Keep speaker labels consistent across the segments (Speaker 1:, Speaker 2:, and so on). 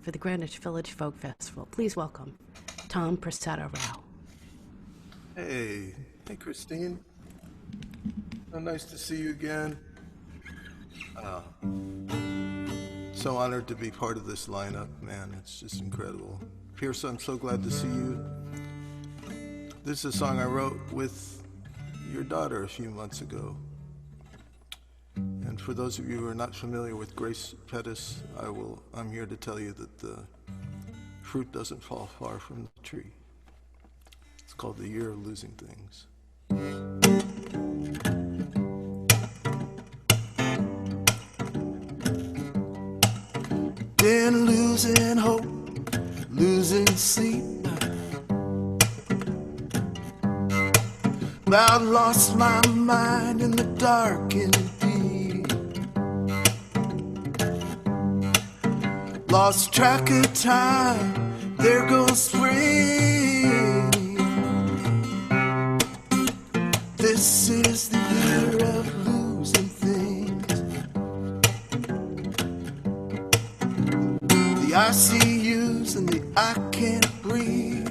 Speaker 1: for the Greenwich Village Folk Festival. Please welcome Tom Prasada-Rao.
Speaker 2: Hey Christine. So nice to see you again. So honored to be part of this lineup, man. It's just incredible. Pierce, I'm so glad to see you. This is a song I wrote with your daughter a few months ago. And for those of you who are not familiar with Grace Pettis, I'm here to tell you that the fruit doesn't fall far from the tree. It's called The Year of Losing Things. Been losing hope, losing sleep. I've lost my mind in the dark and deep. Lost track of time, there goes spring. This is the year of losing things. The ICUs and the I can't breathe.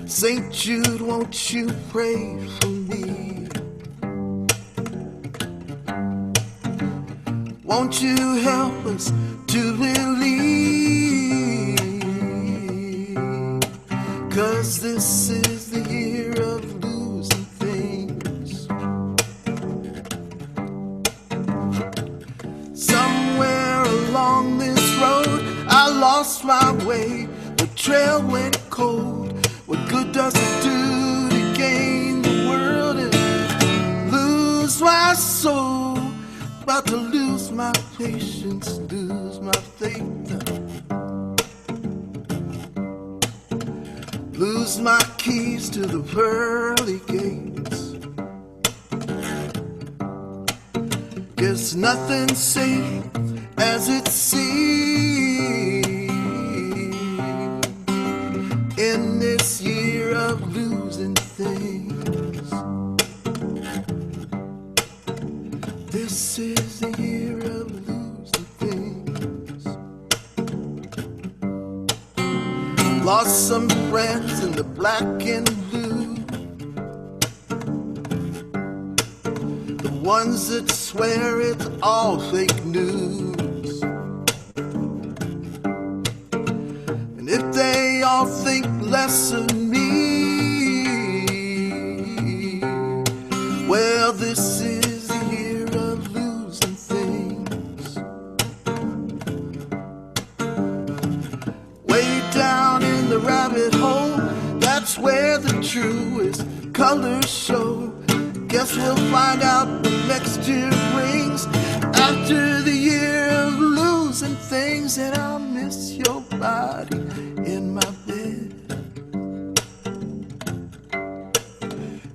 Speaker 2: St. Jude, won't you pray for me? Won't you help us to believe? 'Cause this is the year of losing things. Somewhere along this road I lost my way. The trail went cold. What good does it do to gain the world and lose my soul? About to lose my patience, lose my faith, lose my keys to the pearly gates. Guess nothing's safe as it seems in this year of losing things. This is the year of losing things. Lost some friends in the black and blue, the ones that swear it's all fake news. And if they all think less of me, well, this is the year of losing things. Way down in the rabbit hole, that's where the truest colors show. Guess we'll find out what next year brings after the year of losing things. And I'll miss your body in my bed,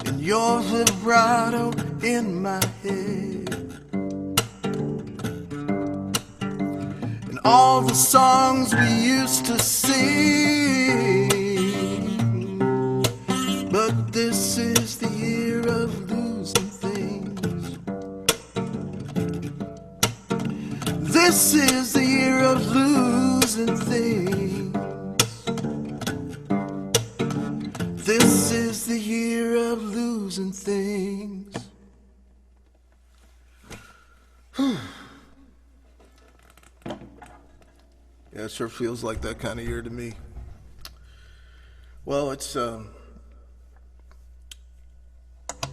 Speaker 2: and your vibrato in my head, and all the songs we used to sing. But this is the year of losing things. This is the year of losing things. This is the year of losing things. Yeah, it sure feels like that kind of year to me. Well, it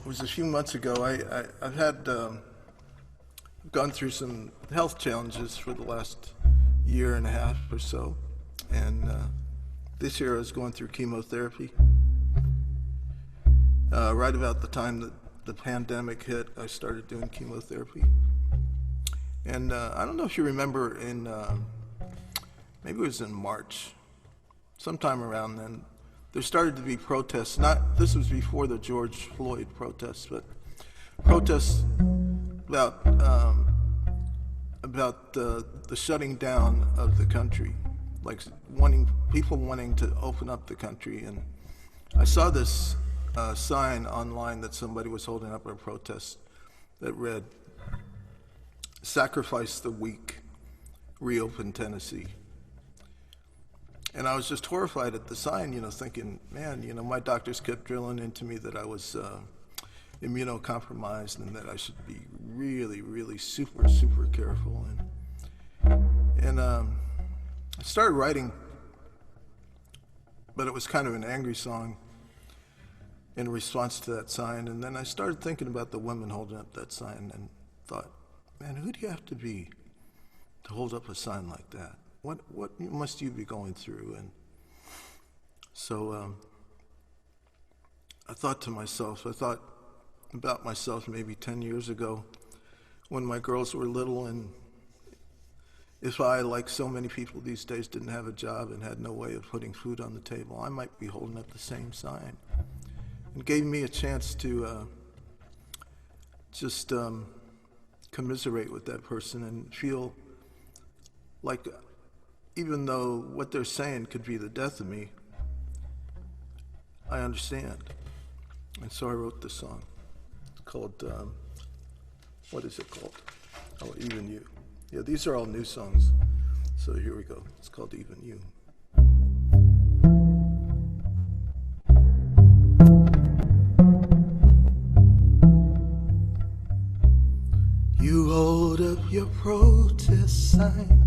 Speaker 2: was a few months ago. I've had gone through some health challenges for the last year and a half or so, and this year I was going through chemotherapy. Right about the time that the pandemic hit, I started doing chemotherapy. And I don't know if you remember maybe it was in March, sometime around then, there started to be protests. This was before the George Floyd protests, but protests about the shutting down of the country, like people wanting to open up the country. And I saw this sign online that somebody was holding up at a protest that read, sacrifice the weak, reopen Tennessee. And I was just horrified at the sign, thinking, man, my doctors kept drilling into me that I was immunocompromised and that I should be really, really super, super careful. And I started writing, but it was kind of an angry song in response to that sign. And then I started thinking about the women holding up that sign and thought, man, who do you have to be to hold up a sign like that? What must you be going through? And so I thought about myself maybe 10 years ago when my girls were little, and if I, like so many people these days, didn't have a job and had no way of putting food on the table, I might be holding up the same sign. It gave me a chance to just commiserate with that person and feel like, even though what they're saying could be the death of me, I understand. And so I wrote this song. It's called, what is it called? Oh, Even You. Yeah, these are all new songs. So here we go. It's called Even You. You hold up your protest sign.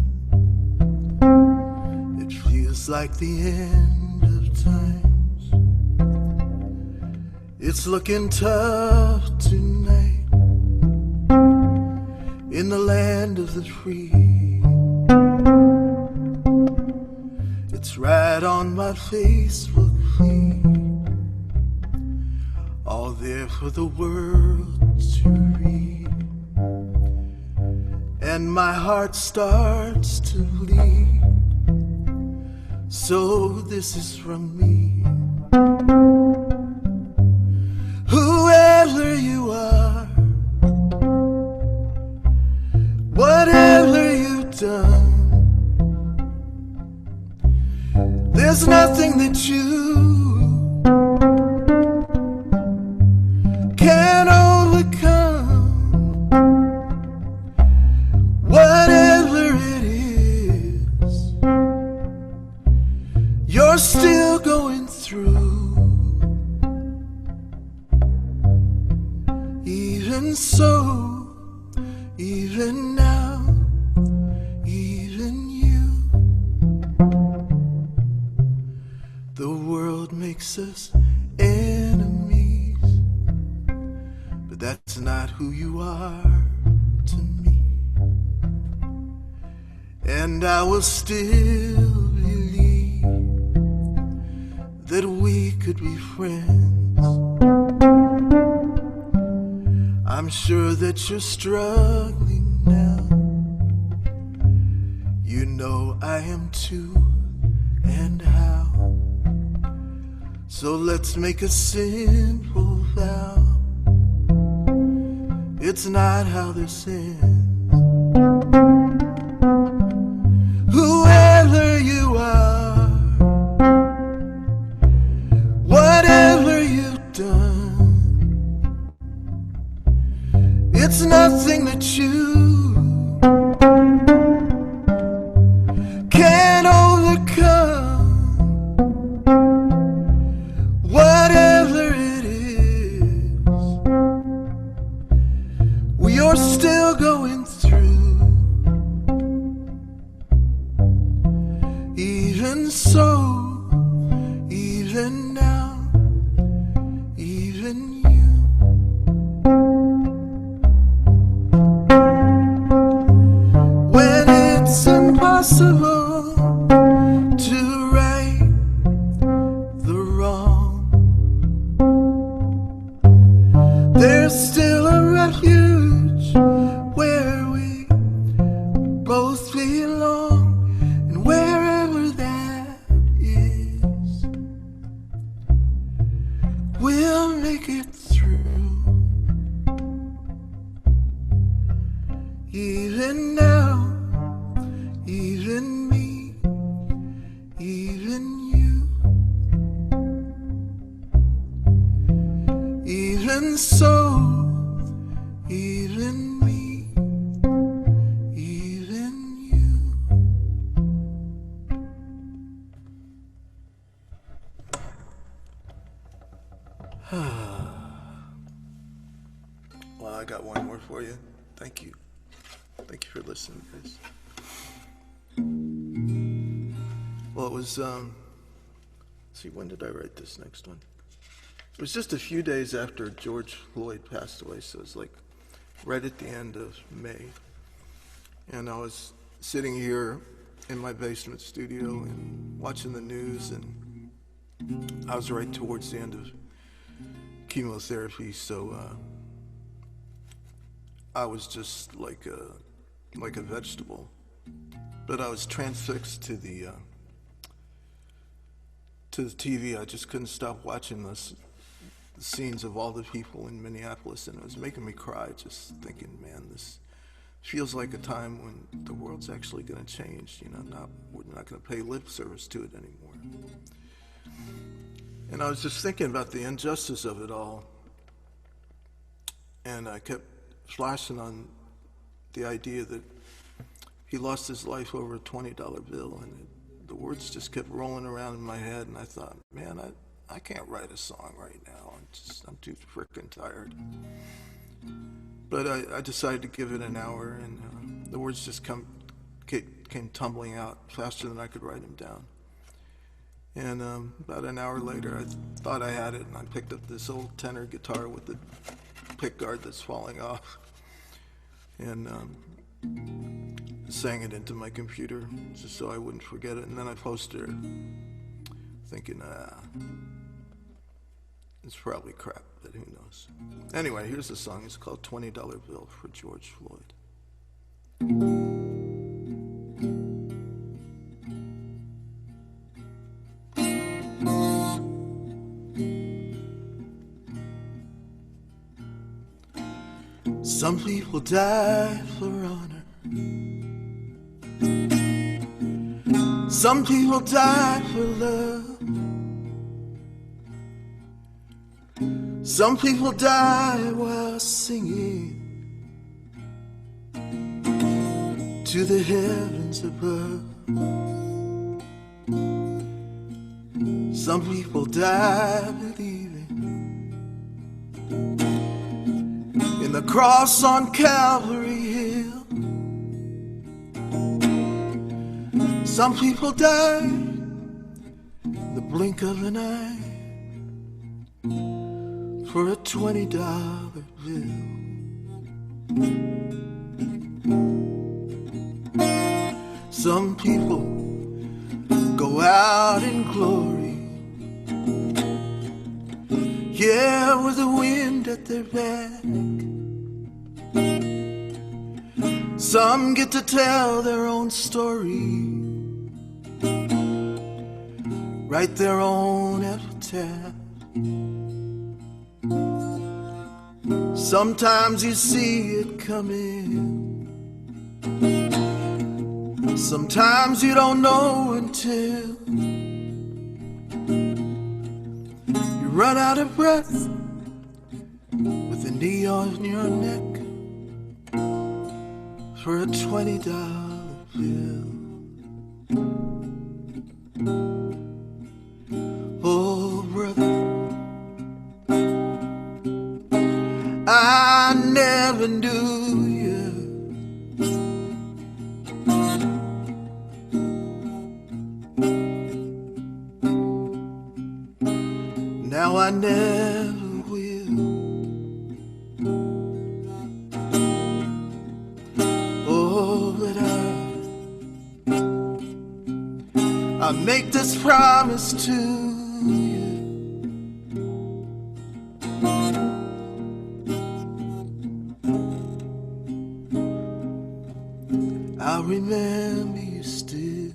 Speaker 2: It feels like the end of times. It's looking tough tonight in the land of the free. It's right on my Facebook feed, all there for the world to read. And my heart starts to bleed. So this is from me. Whoever you are, whatever you've done, there's nothing that you can overcome. Whatever it is you're still going through, even so, even now, even you. The world makes us enemies, but that's not who you are to me. And I will still believe that we could be friends. I'm sure that you're struggling now. You know I am too, and how. So let's make a simple vow. It's not how this ends. Whoever you are, whatever you've done, it's nothing that you can overcome. Whatever it is, we are still going through. Even so, even now, even you. When it's impossible to right the wrong, there's still a refuge where we both belong, and wherever that is, we'll make it through. Even now, even me, even you. Even so, even me, Thank you. Thank you for listening, guys. Well, it was, let's see, when did I write this next one? It was just a few days after George Floyd passed away, so it was like right at the end of May. And I was sitting here in my basement studio and watching the news, and I was right towards the end of chemotherapy, so I was just like a vegetable. But I was transfixed to the TV. I just couldn't stop watching the scenes of all the people in Minneapolis, and it was making me cry, just thinking, man, this feels like a time when the world's actually going to change. You know, we're not going to pay lip service to it anymore. And I was just thinking about the injustice of it all, and I kept flashing on the idea that he lost his life over a $20 bill, and the words just kept rolling around in my head, and I thought, man, I can't write a song right now. I'm too frickin' tired. But I decided to give it an hour, and the words just came tumbling out faster than I could write them down. And about an hour later, I thought I had it, and I picked up this old tenor guitar with the pickguard that's falling off, and sang it into my computer just so I wouldn't forget it. And then I posted it, thinking, it's probably crap, but who knows. Anyway, here's the song. It's called $20 Bill for George Floyd. Some people die for honor. Some people die for love. Some people die while singing to the heavens above. Some people die believing in the cross on Calvary Hill. Some people die in the blink of an eye for a $20 bill. Some people go out in glory, yeah, with the wind at their back. Some get to tell their own story, write their own epitaph. Sometimes you see it coming, sometimes you don't know until you run out of breath with a knee on your neck for a $20 bill. Oh, brother, I never knew you. Now I never will. Oh, but I make this promise to you. I'll remember you still.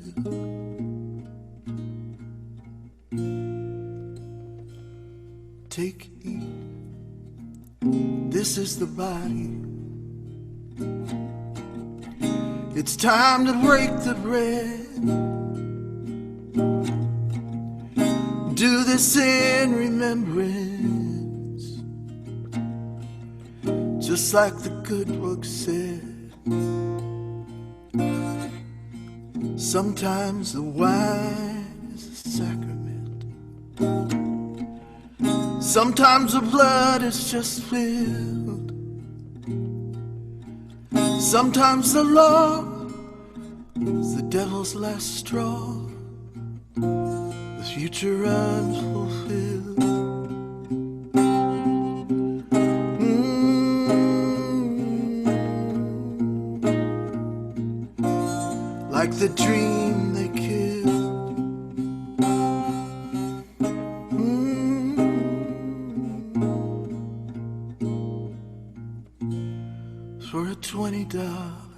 Speaker 2: Take heed, this is the body. It's time to break the bread. Do this in remembrance, just like the good book said. Sometimes the wine is a sacrament, sometimes the blood is just filled Sometimes the law is the devil's last straw, the future unfulfilled. Like the dream they killed. For a $20